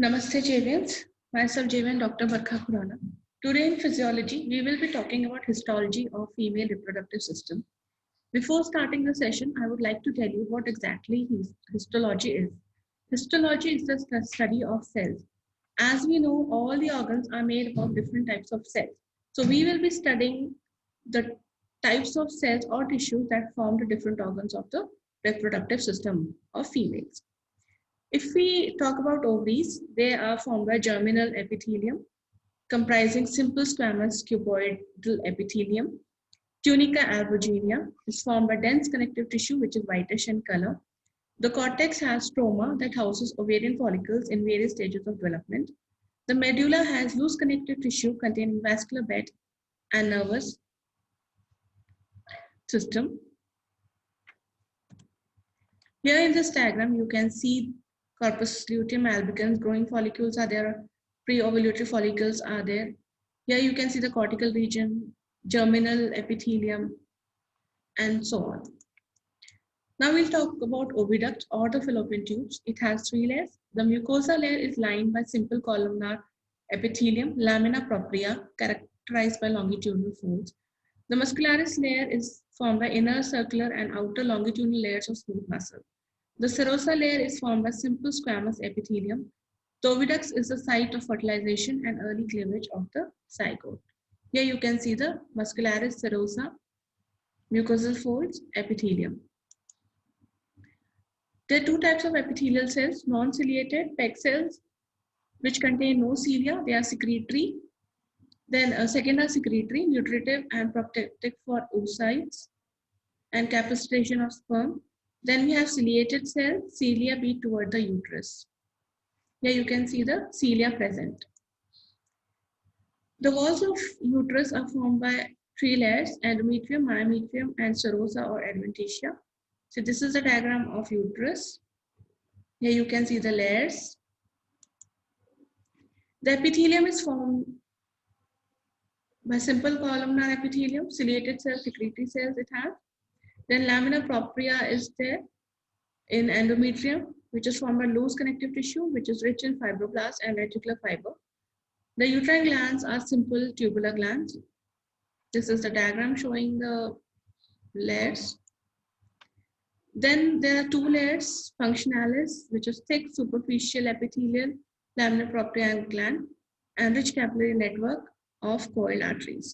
Namaste, Javians. Myself, Javian Dr. Barkha Khurana. Today in physiology, we will be talking about histology of female reproductive system. Before starting the session, I would like to tell you what exactly histology is. Histology is the study of cells. As we know, all the organs are made of different types of cells. So we will be studying the types of cells or tissues that form the different organs of the reproductive system of females. If we talk about ovaries, they are formed by germinal epithelium comprising simple squamous cuboidal epithelium. Tunica albuginea is formed by dense connective tissue which is whitish in color. The cortex has stroma that houses ovarian follicles in various stages of development. The medulla has loose connective tissue containing vascular bed and nervous system. Here in this diagram, you can see corpus luteum albicans, growing follicles are there, pre-ovulatory follicles are there. Here you can see the cortical region, germinal epithelium, and so on. Now we'll talk about oviduct or the fallopian tubes. It has three layers. The mucosa layer is lined by simple columnar epithelium, lamina propria, characterized by longitudinal folds. The muscularis layer is formed by inner circular and outer longitudinal layers of smooth muscle. The serosa layer is formed by simple squamous epithelium. The oviduct is the site of fertilization and early cleavage of the zygote. Here you can see the muscularis serosa, mucosal folds, epithelium. There are two types of epithelial cells, non-ciliated PEG cells, which contain no cilia. They are secretory. Then second are secretory, nutritive and protective for oocytes and capacitation of sperm. Then we have ciliated cells, cilia be toward the uterus. Here you can see the cilia present. The walls of uterus are formed by three layers, endometrium, myometrium, and serosa or adventitia. So this is the diagram of uterus. Here you can see the layers. The epithelium is formed by simple columnar epithelium, ciliated cells, secretory cells it has. Then lamina propria is there in endometrium, which is formed by loose connective tissue, which is rich in fibroblasts and reticular fiber. The uterine glands are simple tubular glands. This is the diagram showing the layers. Then there are two layers, functionalis, which is thick superficial epithelial lamina propria gland, and rich capillary network of coiled arteries,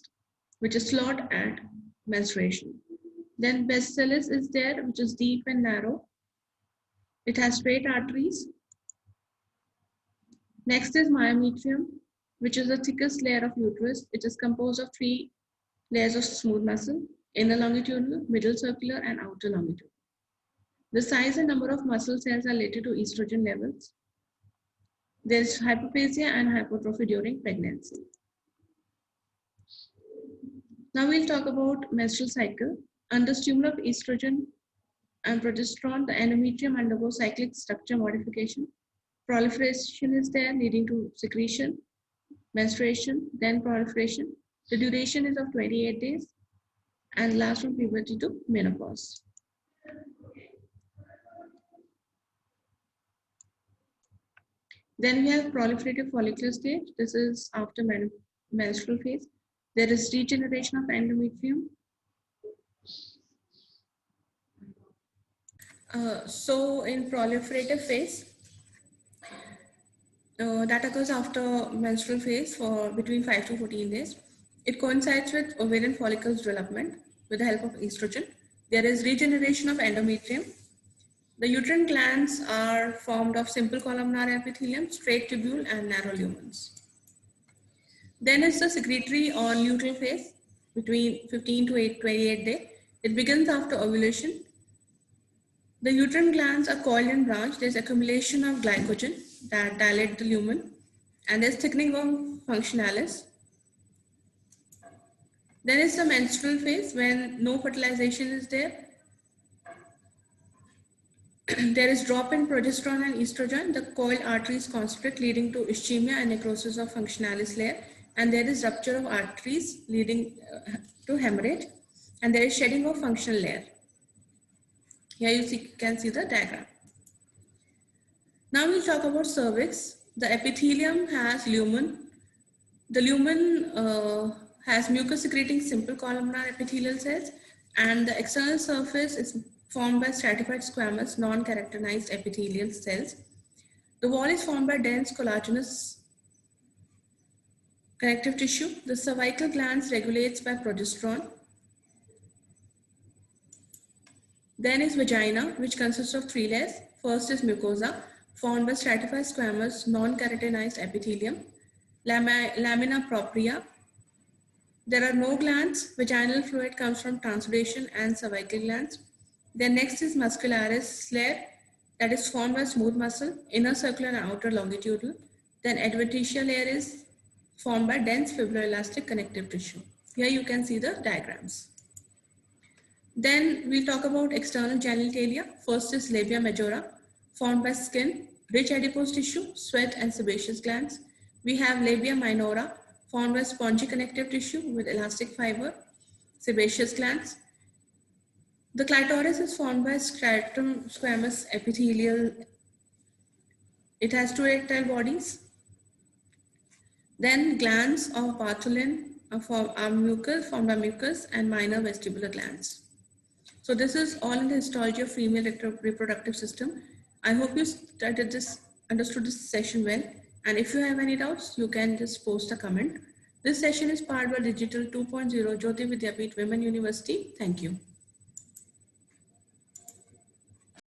which is slot at menstruation. Then basilis is there, which is deep and narrow. It has straight arteries. Next is myometrium, which is the thickest layer of uterus. It is composed of three layers of smooth muscle, inner longitudinal, middle circular, and outer longitudinal. The size and number of muscle cells are related to estrogen levels. There is hyperplasia and hypertrophy during pregnancy. Now we'll talk about menstrual cycle. Under stimulus of estrogen and progesterone, the endometrium undergoes cyclic structure modification. Proliferation is there, leading to secretion, menstruation, then proliferation. The duration is of 28 days and lasts from puberty to menopause. Then we have proliferative follicular stage. This is after menstrual phase. There is regeneration of endometrium. So in proliferative phase, that occurs after menstrual phase for between 5 to 14 days. It coincides with ovarian follicles development with the help of estrogen. There is regeneration of endometrium. The uterine glands are formed of simple columnar epithelium, straight tubule, and narrow lumens. Then is the secretory or luteal phase between 15 to 28 days. It begins after ovulation. The uterine glands are coiled and branched. There's accumulation of glycogen that dilate the lumen, and there's thickening of functionalis. Then is the menstrual phase when no fertilization is there. There is drop in progesterone and estrogen. The coiled arteries constrict, leading to ischemia and necrosis of functionalis layer. And there is rupture of arteries leading to hemorrhage. And there is shedding of functional layer. Here you can see the diagram. Now we'll talk about cervix. The epithelium has lumen. The lumen has mucus secreting simple columnar epithelial cells, and the external surface is formed by stratified squamous non-characterized epithelial cells. The wall is formed by dense collagenous connective tissue. The cervical glands regulates by progesterone. Then is vagina, which consists of 3 layers. First is mucosa, formed by stratified squamous non-keratinized epithelium. Lamina propria. There are no glands. Vaginal fluid comes from transudation and cervical glands. Then next is muscularis layer, that is formed by smooth muscle, inner circular and outer longitudinal. Then adventitia layer is formed by dense fibroelastic connective tissue. Here you can see the diagrams. Then we'll talk about external genitalia. First is labia majora, formed by skin, rich adipose tissue, sweat and sebaceous glands. We have labia minora, formed by spongy connective tissue with elastic fiber, sebaceous glands. The clitoris is formed by stratum squamous epithelial. It has 2 erectile bodies. Then glands of Bartholin are mucus, formed by mucus and minor vestibular glands. So this is all in the histology of female reproductive system. I hope you understood this session well. And if you have any doubts, you can just post a comment. This session is powered by Digital 2.0 Jyoti Vidyapeeth Women University. Thank you.